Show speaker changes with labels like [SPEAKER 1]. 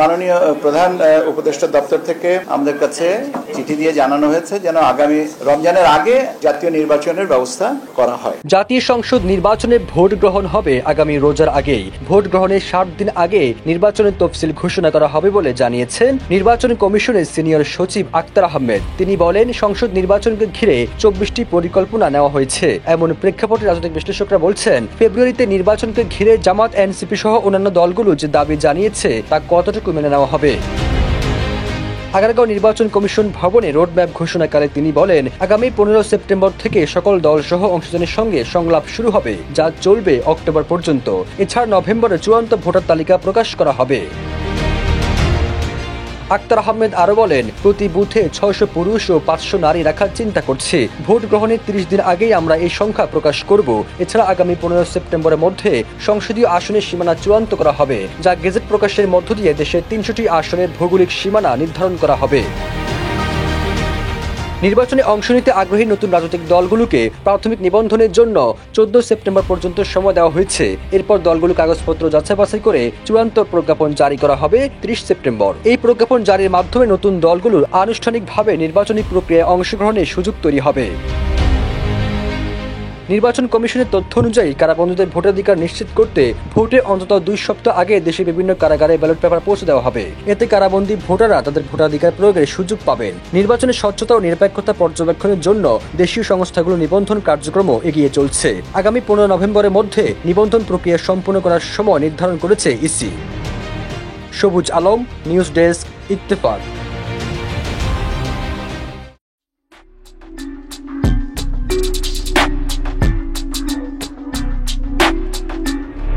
[SPEAKER 1] মাননীয় প্রধান উপদেষ্টা দপ্তর থেকে আমাদের কাছে চিঠি দিয়ে জানানো হয়েছে যেন আগামী রমজানের আগে জাতীয় নির্বাচনের ব্যবস্থা করা হয়।
[SPEAKER 2] জাতীয় সংসদ নির্বাচনে ভোট গ্রহণ হবে আগামী রোজার আগেই। ভোট গ্রহণের 7 দিন আগে নির্বাচনের তফসিল ঘোষণা করা হবে বলে জানিয়েছেন নির্বাচন কমিশনের সিনিয়র সচিব আক্তার আহমেদ। তিনি বলেন, সংসদ নির্বাচনকে ঘিরে 24টি পরিকল্পনা নেওয়া হয়েছে। এমন প্রেক্ষাপটে রাজনৈতিক বিশ্লেষকরা বলছেন, ফেব্রুয়ারিতে নির্বাচনকে ঘিরে জামাত, এনসিপি সহ অন্যান্য দলগুলো যে দাবি জানিয়েছে তা কতটুকু মেনে নেওয়া হবে। আগারগাঁও নির্বাচন কমিশন ভবনে রোডম্যাপ ঘোষণাকালে তিনি বলেন, আগামী 15 সেপ্টেম্বর থেকে সকল দল সহ অংশীদারের সঙ্গে সংলাপ শুরু হবে, যা চলবে অক্টোবর পর্যন্ত। এছাড়া নভেম্বরে চূড়ান্ত ভোটার তালিকা প্রকাশ করা হবে। আক্তার আহমেদ আরো বলেন, প্রতি বুথে 600 পুরুষ ও 500 নারী রাখার চিন্তা করছে। ভোট গ্রহণের 30 দিন আগেই আমরা এই সংখ্যা প্রকাশ করব। এছাড়া আগামী 15 সেপ্টেম্বরের মধ্যে সংসদীয় আসনের সীমানা চূড়ান্ত করা হবে, যা গেজেট প্রকাশের মধ্য দিয়ে দেশের 300টি আসনের ভৌগোলিক সীমানা নির্ধারণ করা হবে। নির্বাচনে অংশ নিতে আগ্রহী নতুন রাজনৈতিক দলগুলোকে প্রাথমিক নিবন্ধনের জন্য 14 সেপ্টেম্বর পর্যন্ত সময় দেওয়া হয়েছে। এরপর দলগুলো কাগজপত্র যাচাই বাছাই করে চূড়ান্ত প্রজ্ঞাপন জারি করা হবে 30 সেপ্টেম্বর। এই প্রজ্ঞাপন জারির মাধ্যমে নতুন দলগুলোর আনুষ্ঠানিকভাবে নির্বাচনী প্রক্রিয়ায় অংশগ্রহণের সুযোগ তৈরি হবে। নির্বাচন কমিশনের তথ্য অনুযায়ী কারাবন্দীদের ভোটাধিকার নিশ্চিত করতে ভোটে অন্তত 2 সপ্তাহ আগে দেশের বিভিন্ন কারাগারে ব্যালট পেপার পৌঁছে দেওয়া হবে। এতে কারাবন্দী ভোটাররা তাদের ভোটাধিকার প্রয়োগের সুযোগ পাবেন। নির্বাচনের স্বচ্ছতা ও নিরপেক্ষতা পর্যবেক্ষণের জন্য দেশীয় সংস্থাগুলো নিবন্ধন কার্যক্রমও এগিয়ে চলছে। আগামী 15 নভেম্বরের মধ্যে নিবন্ধন প্রক্রিয়া সম্পূর্ণ করার সময় নির্ধারণ করেছে ইসি। সবুজ আলম, নিউজ ডেস্ক, ইত্তেফাক।